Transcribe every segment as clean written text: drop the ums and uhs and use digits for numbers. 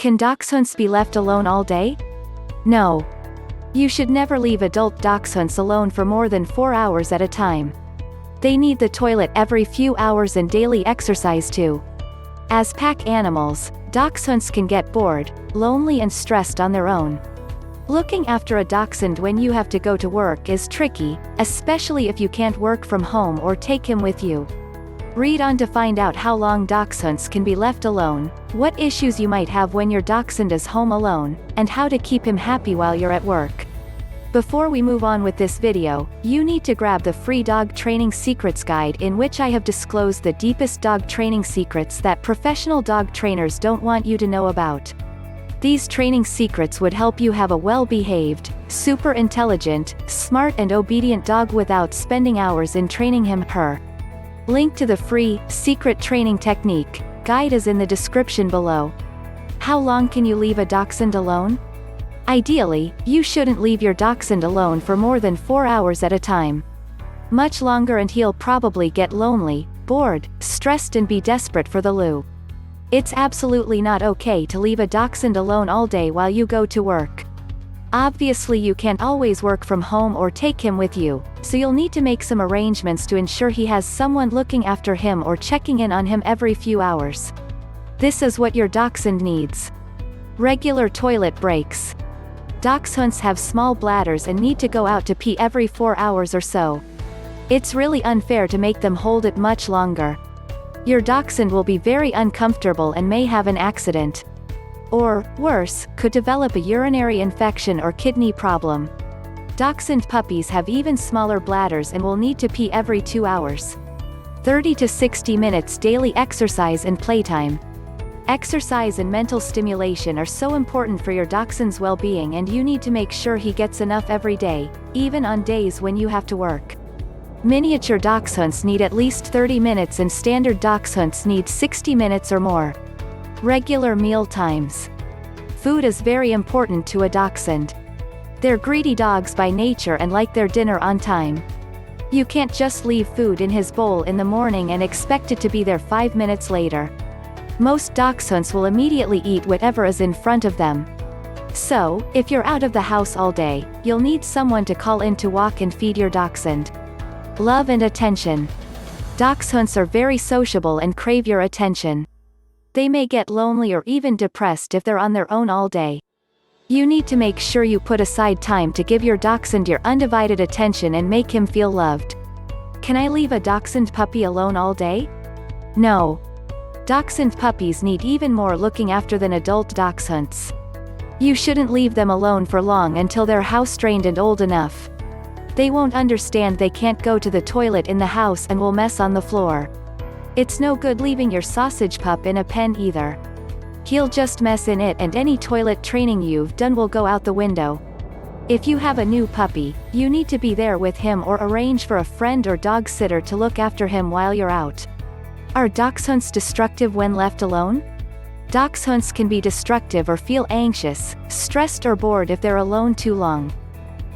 Can dachshunds be left alone all day? No. You should never leave adult dachshunds alone for more than 4 hours at a time. They need the toilet every few hours and daily exercise too. As pack animals, dachshunds can get bored, lonely and stressed on their own. Looking after a dachshund when you have to go to work is tricky, especially if you can't work from home or take him with you. Read on to find out how long dachshunds can be left alone, what issues you might have when your dachshund is home alone, and how to keep him happy while you're at work. Before we move on with this video, you need to grab the free Dog Training Secrets Guide, in which I have disclosed the deepest dog training secrets that professional dog trainers don't want you to know about. These training secrets would help you have a well-behaved, super intelligent, smart and obedient dog without spending hours in training him/her. Link to the free Secret Training Technique guide is in the description below. How long can you leave a dachshund alone? Ideally, you shouldn't leave your dachshund alone for more than 4 hours at a time. Much longer and he'll probably get lonely, bored, stressed and be desperate for the loo. It's absolutely not okay to leave a dachshund alone all day while you go to work. Obviously you can't always work from home or take him with you, so you'll need to make some arrangements to ensure he has someone looking after him or checking in on him every few hours. This is what your dachshund needs. Regular toilet breaks. Dachshunds have small bladders and need to go out to pee every 4 hours or so. It's really unfair to make them hold it much longer. Your dachshund will be very uncomfortable and may have an accident. Or, worse, could develop a urinary infection or kidney problem. Dachshund puppies have even smaller bladders and will need to pee every 2 hours. 30 to 60 minutes daily exercise and playtime. Exercise and mental stimulation are so important for your dachshund's well-being, and you need to make sure he gets enough every day, even on days when you have to work. Miniature dachshunds need at least 30 minutes and standard dachshunds need 60 minutes or more. Regular meal times. Food is very important to a dachshund. They're greedy dogs by nature and like their dinner on time. You can't just leave food in his bowl in the morning and expect it to be there 5 minutes later. Most dachshunds will immediately eat whatever is in front of them. So, if you're out of the house all day, you'll need someone to call in to walk and feed your dachshund. Love and attention. Dachshunds are very sociable and crave your attention. They may get lonely or even depressed if they're on their own all day. You need to make sure you put aside time to give your dachshund your undivided attention and make him feel loved. Can I leave a dachshund puppy alone all day? No. Dachshund puppies need even more looking after than adult dachshunds. You shouldn't leave them alone for long until they're house-trained and old enough. They won't understand they can't go to the toilet in the house and will mess on the floor. It's no good leaving your sausage pup in a pen either. He'll just mess in it and any toilet training you've done will go out the window. If you have a new puppy, you need to be there with him or arrange for a friend or dog sitter to look after him while you're out. Are dachshunds destructive when left alone? Dachshunds can be destructive or feel anxious, stressed or bored if they're alone too long.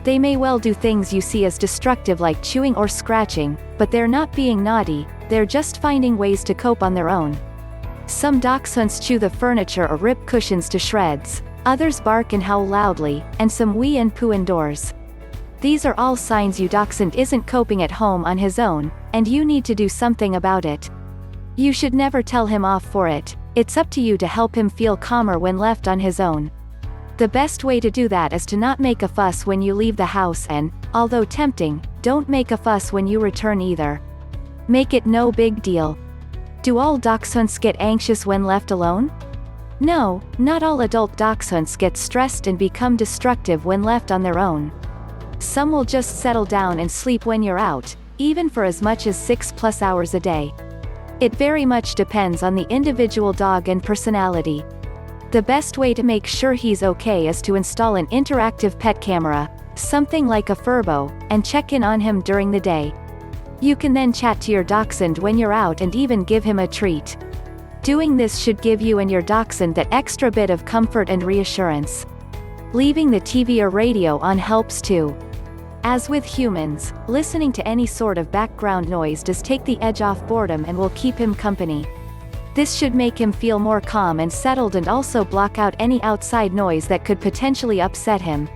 They may well do things you see as destructive like chewing or scratching, but they're not being naughty, they're just finding ways to cope on their own. Some dachshunds chew the furniture or rip cushions to shreds, others bark and howl loudly, and some wee and poo indoors. These are all signs your dachshund isn't coping at home on his own, and you need to do something about it. You should never tell him off for it. It's up to you to help him feel calmer when left on his own. The best way to do that is to not make a fuss when you leave the house and, although tempting, don't make a fuss when you return either. Make it no big deal. Do all dachshunds get anxious when left alone? No, not all adult dachshunds get stressed and become destructive when left on their own. Some will just settle down and sleep when you're out, even for as much as 6+ hours a day. It very much depends on the individual dog and personality. The best way to make sure he's okay is to install an interactive pet camera, something like a Furbo, and check in on him during the day. You can then chat to your dachshund when you're out and even give him a treat. Doing this should give you and your dachshund that extra bit of comfort and reassurance. Leaving the TV or radio on helps too. As with humans, listening to any sort of background noise does take the edge off boredom and will keep him company. This should make him feel more calm and settled and also block out any outside noise that could potentially upset him.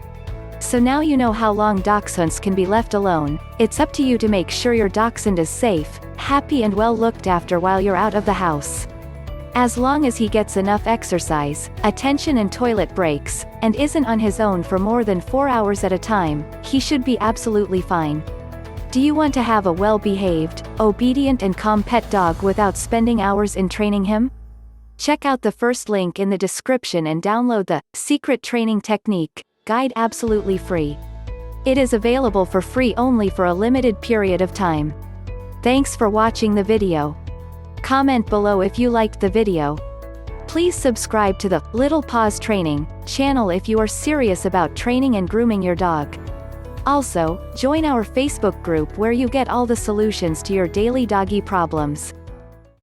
So now you know how long Dachshunds can be left alone. It's up to you to make sure your Dachshund is safe, happy and well looked after while you're out of the house. As long as he gets enough exercise, attention and toilet breaks, and isn't on his own for more than 4 hours at a time, he should be absolutely fine. Do you want to have a well-behaved, obedient and calm pet dog without spending hours in training him? Check out the first link in the description and download the Secret Training Technique guide absolutely free. It is available for free only for a limited period of time. Thanks for watching the video. Comment below if you liked the video. Please subscribe to the Little Paws Training channel if you are serious about training and grooming your dog. Also, join our Facebook group where you get all the solutions to your daily doggy problems.